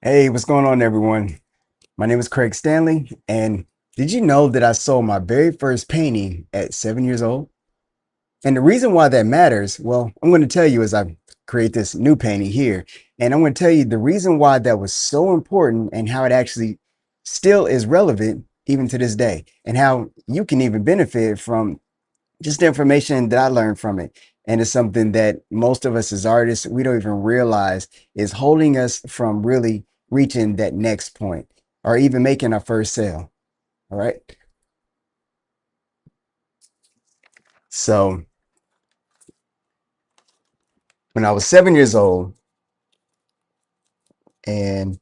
Hey, what's going on, everyone? My name is Craig Stanley, and did you know that I sold my very first painting at 7 years old? And the reason why that matters, well, I'm going to tell you as I create this new painting here, and I'm going to tell you the reason why that was so important and how it actually still is relevant even to this day, and how you can even benefit from just the information that I learned from it. And it's something that most of us as artists, we don't even realize is holding us from really reaching that next point or even making our first sale. All right. So when I was 7 years old and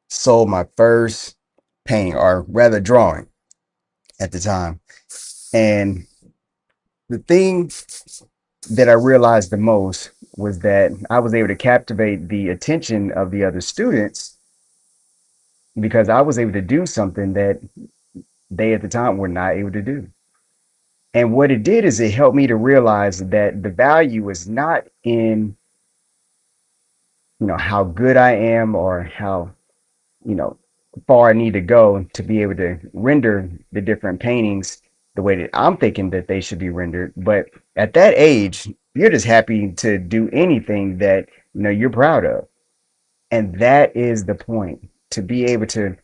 sold my first painting, or rather drawing at the time, and the thing that I realized the most was that I was able to captivate the attention of the other students because I was able to do something that they at the time were not able to do. And what it did is it helped me to realize that the value is not in, how good I am or how, you know, far I need to go to be able to render the different paintings the way that I'm thinking that they should be rendered. But at that age, you're just happy to do anything that, you're proud of. And that is the point, to be able to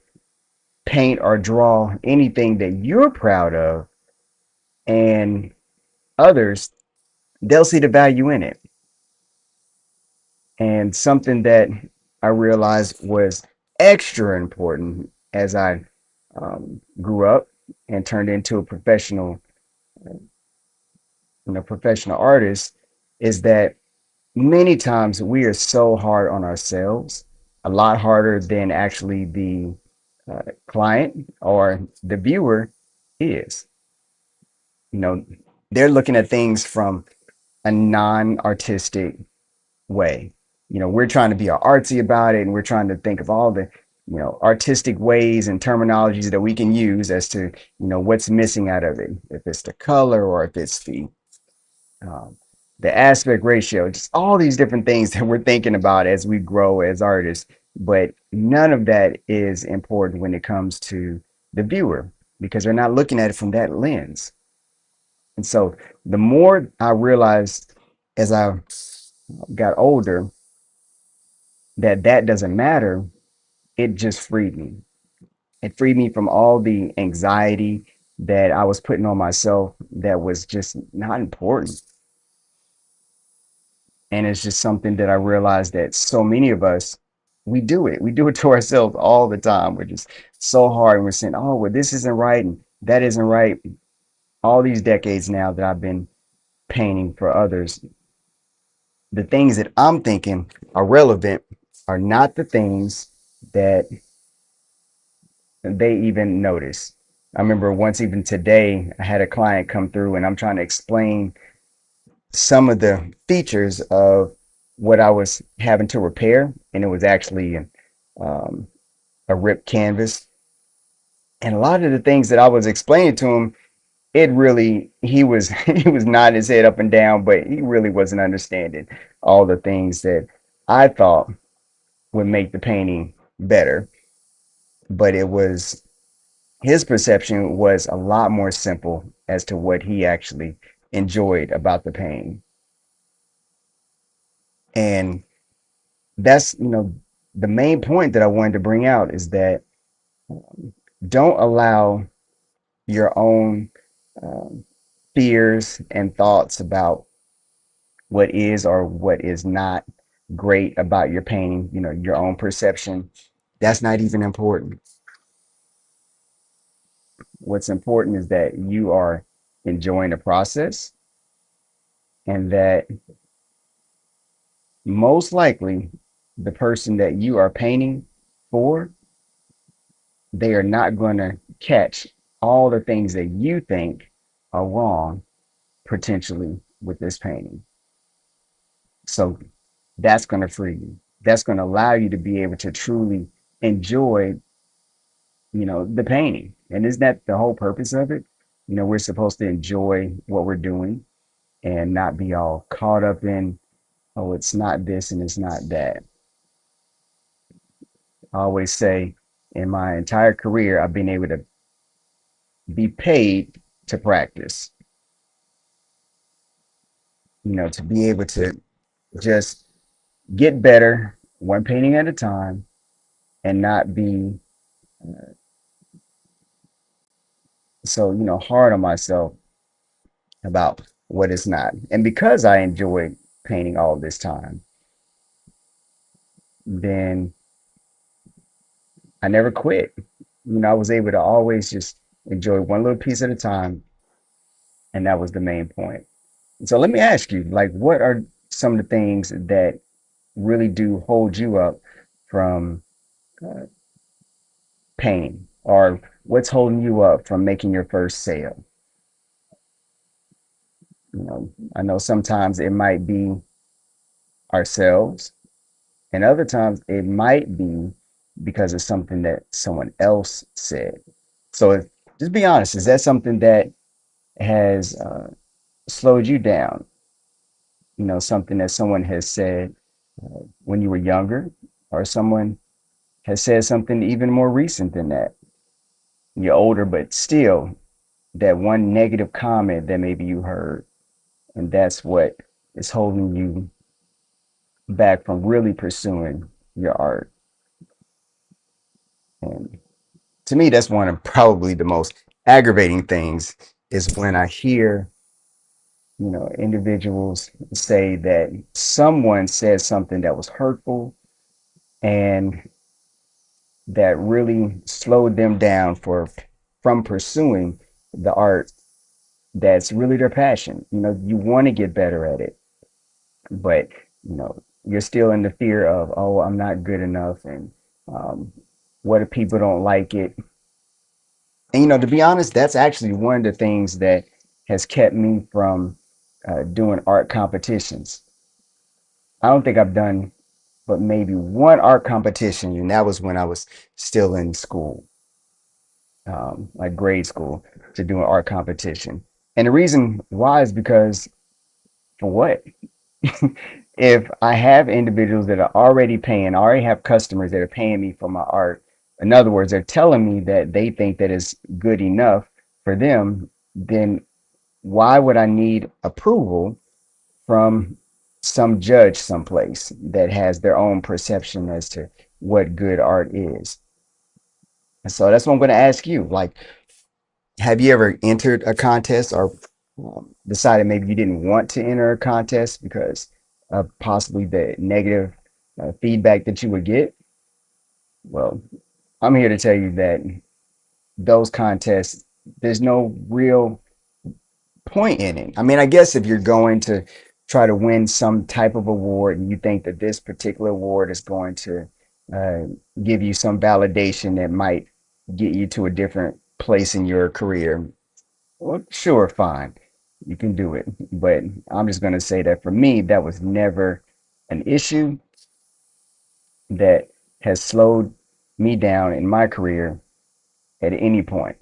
paint or draw anything that you're proud of, and others, they'll see the value in it. And something that I realized was extra important as I grew up and turned into a professional artist is that many times we are so hard on ourselves, a lot harder than actually the client or the viewer is. You know, they're looking at things from a non-artistic way. We're trying to be artsy about it, and we're trying to think of all the, artistic ways and terminologies that we can use as to, what's missing out of it. If it's the color or if it's um, the aspect ratio, just all these different things that we're thinking about as we grow as artists. But none of that is important when it comes to the viewer because they're not looking at it from that lens. And so the more I realized as I got older that that doesn't matter, it just freed me. It freed me from all the anxiety that I was putting on myself that was just not important. And it's just something that I realized that so many of us, we do it. We do it to ourselves all the time. We're just so hard and we're saying, oh, well, this isn't right and that isn't right. All these decades now that I've been painting for others, the things that I'm thinking are relevant are not the things that they even notice. I remember once, even today, I had a client come through and I'm trying to explain some of the features of what I was having to repair, and it was actually um, a ripped canvas. And a lot of the things that I was explaining to him, it really he was he was nodding his head up and down, but he really wasn't understanding all the things that I thought would make the painting better. But it was his perception was a lot more simple as to what he actually enjoyed about the painting. And that's, the main point that I wanted to bring out is that don't allow your own um, fears and thoughts about what is or what is not great about your painting, your own perception. That's not even important. What's important is that you are enjoying the process, and that most likely the person that you are painting for, they are not going to catch all the things that you think are wrong potentially with this painting. So that's going to free you. That's going to allow you to be able to truly enjoy, the painting. And isn't that the whole purpose of it? We're supposed to enjoy what we're doing and not be all caught up in, oh, it's not this and it's not that. I always say in my entire career, I've been able to be paid to practice, to be able to just get better one painting at a time and not be so, hard on myself about what it's not. And because I enjoyed painting all this time, then I never quit. I was able to always just enjoy one little piece at a time, and that was the main point. So let me ask you, like, what are some of the things that really do hold you up from uh, painting, or what's holding you up from making your first sale? I know sometimes it might be ourselves, and other times it might be because of something that someone else said. So just be honest, is that something that has slowed you down? Something that someone has said when you were younger, or someone has said something even more recent than that. You're older, but still that one negative comment that maybe you heard, and that's what is holding you back from really pursuing your art. And to me, that's one of probably the most aggravating things is when I hear, individuals say that someone said something that was hurtful and that really slowed them down from pursuing the art that's really their passion. You want to get better at it, but you're still in the fear of, oh, I'm not good enough, and um, what if people don't like it? And to be honest, that's actually one of the things that has kept me from doing art competitions. I don't think I've done but maybe one art competition, and that was when I was still in school, like grade school, to do an art competition. And the reason why is because for what? If I have individuals that are already paying, I already have customers that are paying me for my art. In other words, they're telling me that they think that it's good enough for them, then why would I need approval from some judge someplace that has their own perception as to what good art is? And so that's what I'm going to ask you. Like, have you ever entered a contest or decided maybe you didn't want to enter a contest because of possibly the negative feedback that you would get? Well, I'm here to tell you that those contests, there's no real point in it. I mean, I guess if you're going to try to win some type of award and you think that this particular award is going to uh, give you some validation that might get you to a different place in your career, well, sure, fine, you can do it. But I'm just going to say that for me, that was never an issue that has slowed me down in my career at any point.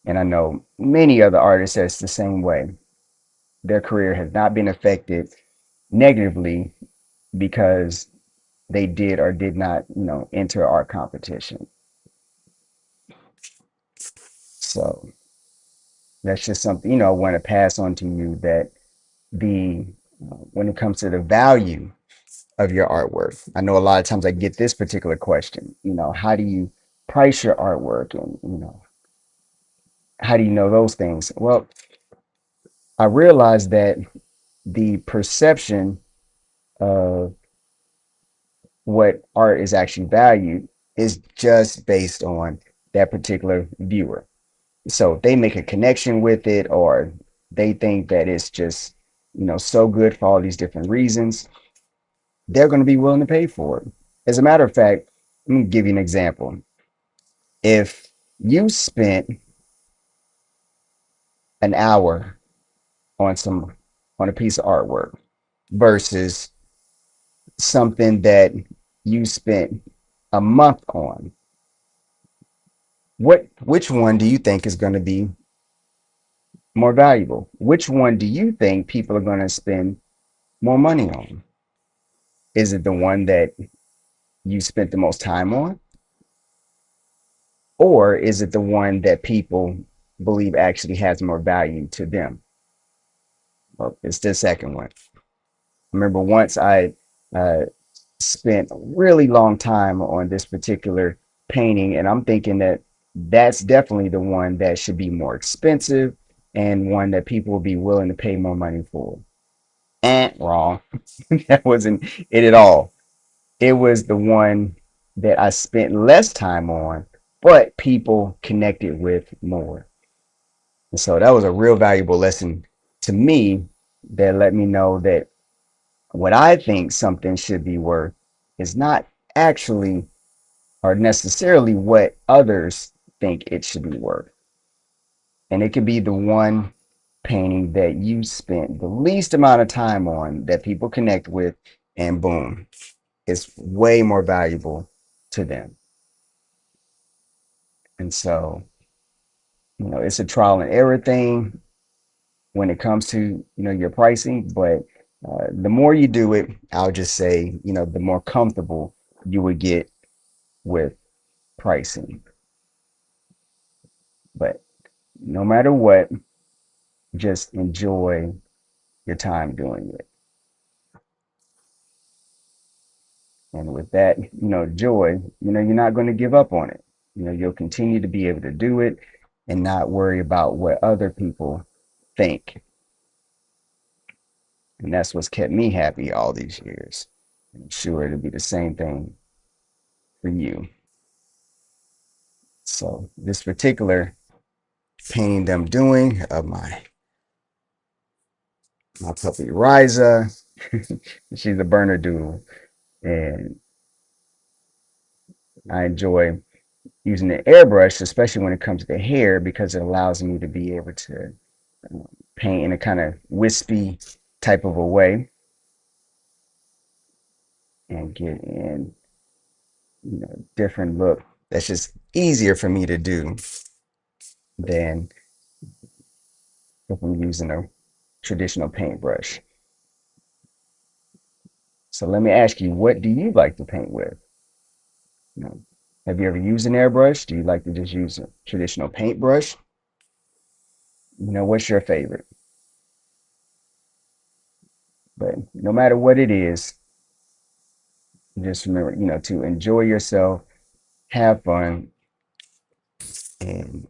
And I know many other artists that's the same way. Their career has not been affected negatively because they did or did not, enter art competition. So that's just something, I want to pass on to you that the when it comes to the value of your artwork. I know a lot of times I get this particular question, how do you price your artwork, and how do you know those things? Well, I realized that the perception of what art is actually valued is just based on that particular viewer. So if they make a connection with it, or they think that it's just, so good for all these different reasons, they're going to be willing to pay for it. As a matter of fact, let me give you an example. If you spent an hour on a piece of artwork versus something that you spent a month on, which one do you think is going to be more valuable? Which one do you think people are going to spend more money on? Is it the one that you spent the most time on, Or is it the one that people believe actually has more value to them? Well, it's the second one. Remember, once I uh, spent a really long time on this particular painting, and I'm thinking that that's definitely the one that should be more expensive and one that people will be willing to pay more money for. Wrong. That wasn't it at all. It was the one that I spent less time on, but people connected with more. And so that was a real valuable lesson to me that let me know that what I think something should be worth is not actually or necessarily what others think it should be worth. And it could be the one painting that you spent the least amount of time on that people connect with, and boom, it's way more valuable to them. And so, it's a trial and error thing when it comes to, your pricing, but the more you do it, I'll just say, the more comfortable you would get with pricing. But no matter what, just enjoy your time doing it. And with that, joy, you're not going to give up on it. You'll continue to be able to do it and not worry about what other people think. And that's what's kept me happy all these years. I'm sure it'll be the same thing for you. So this particular painting that I'm doing of my puppy Riza, she's a Bernedoodle, and I enjoy using the airbrush, especially when it comes to the hair, because it allows me to be able to paint in a kind of wispy type of a way and get in, different look. That's just easier for me to do than if I'm using a traditional paintbrush. So let me ask you, what do you like to paint with? You know, have you ever used an airbrush? Do you like to just use a traditional paintbrush? What's your favorite? But no matter what it is, just remember, to enjoy yourself, have fun, and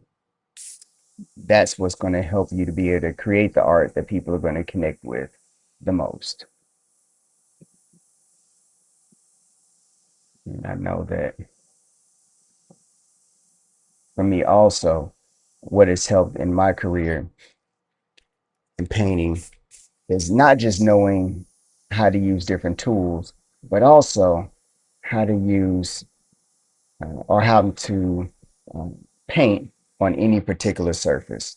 that's what's going to help you to be able to create the art that people are going to connect with the most. And I know that for me also, what has helped in my career in painting is not just knowing how to use different tools, but also how to use or how to um, paint on any particular surface.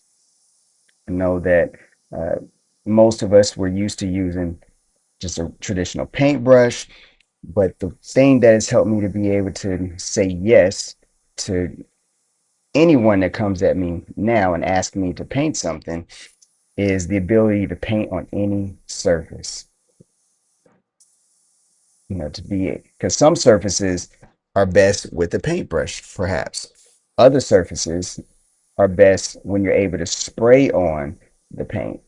I know that uh, most of us were used to using just a traditional paintbrush, but the thing that has helped me to be able to say yes to anyone that comes at me now and asks me to paint something is the ability to paint on any surface. To be, because some surfaces are best with a paintbrush, perhaps. Other surfaces are best when you're able to spray on the paint.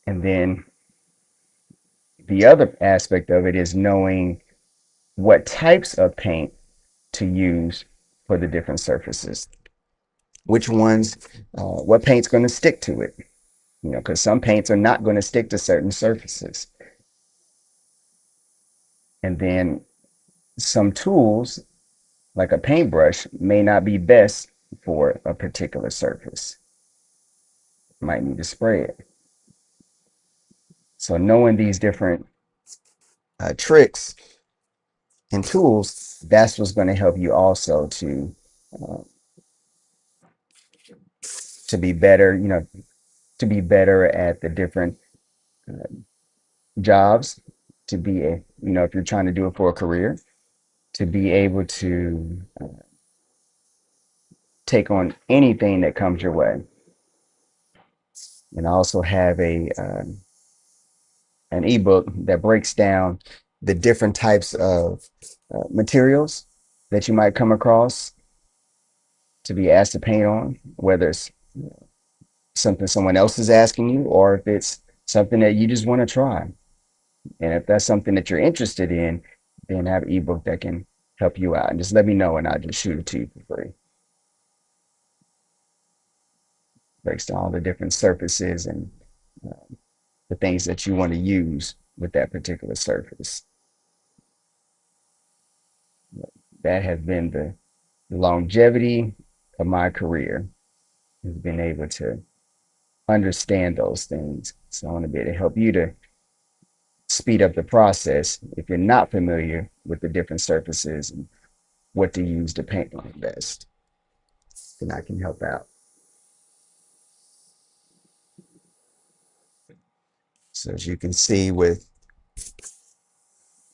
And then the other aspect of it is knowing what types of paint to use for the different surfaces. Which ones, what paint's going to stick to it? Because some paints are not going to stick to certain surfaces. And then some tools, like a paintbrush, may not be best for a particular surface. Might need to spray it. So knowing these different tricks and tools, that's what's going to help you also uh, to be better, to be better at the different uh, jobs, to be a, if you're trying to do it for a career, to be able to take on anything that comes your way. And I also have an ebook that breaks down the different types of materials that you might come across to be asked to paint on, whether it's something someone else is asking you or if it's something that you just want to try. And if that's something that you're interested in, then have an ebook that can help you out. And just let me know and I'll just shoot it to you for free. Breaks down all the different surfaces and the things that you want to use with that particular surface. That has been the longevity of my career, has been able to understand those things. So I want to be able to help you to speed up the process if you're not familiar with the different surfaces and what to use to paint on best. Then I can help out. So as you can see with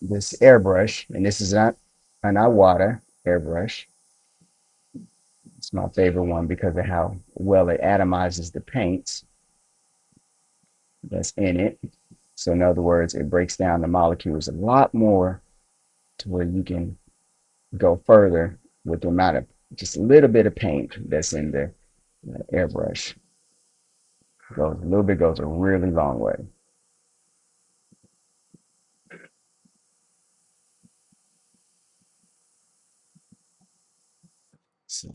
this airbrush, and this is not an Iwata airbrush. It's my favorite one because of how well it atomizes the paints that's in it. So in other words, it breaks down the molecules a lot more to where you can go further with the amount of just a little bit of paint that's in the airbrush. Goes a little bit, goes a really long way. So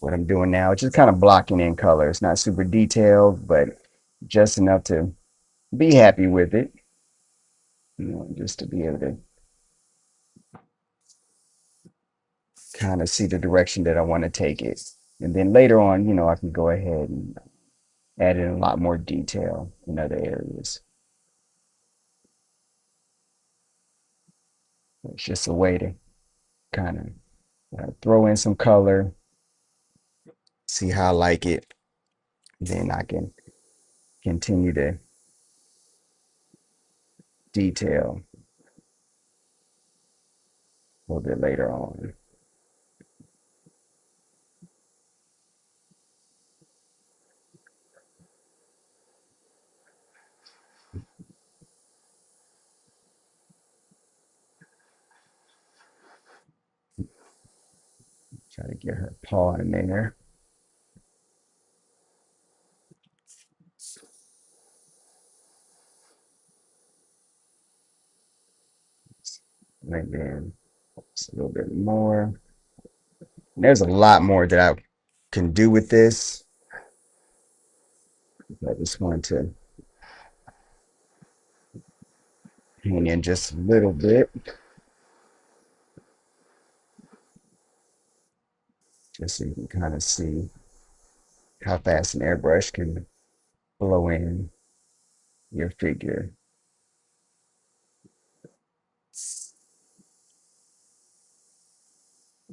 what I'm doing now is just kind of blocking in color. It's not super detailed, but just enough to be happy with it. You know, just to be able to kind of see the direction that I want to take it. And then later on, I can go ahead and add in a lot more detail in other areas. It's just a way to kind of throw in some color, see how I like it. Then I can continue to detail a little bit later on. Try to get her paw in there. And then just a little bit more. There's a lot more that I can do with this. I just want to hang in just a little bit, just so you can kind of see how fast an airbrush can blow in your figure.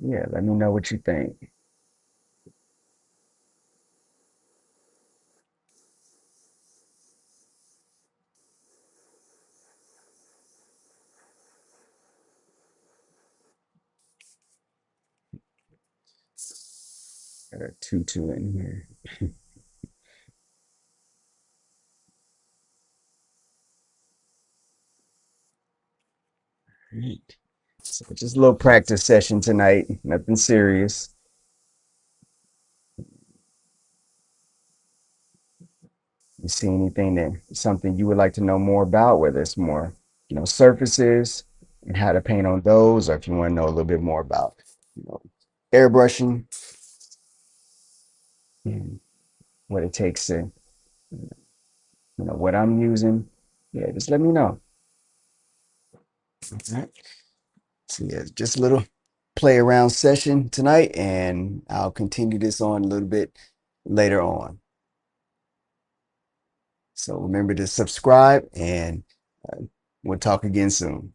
Yeah, let me know what you think. Got a tutu in here. Right. So just a little practice session tonight, nothing serious. You see anything that something you would like to know more about, whether it's more, surfaces and how to paint on those, or if you want to know a little bit more about, you know, airbrushing and what it takes to, what I'm using, yeah, just let me know. All right. So yeah, just a little play around session tonight, and I'll continue this on a little bit later on. So remember to subscribe, and we'll talk again soon.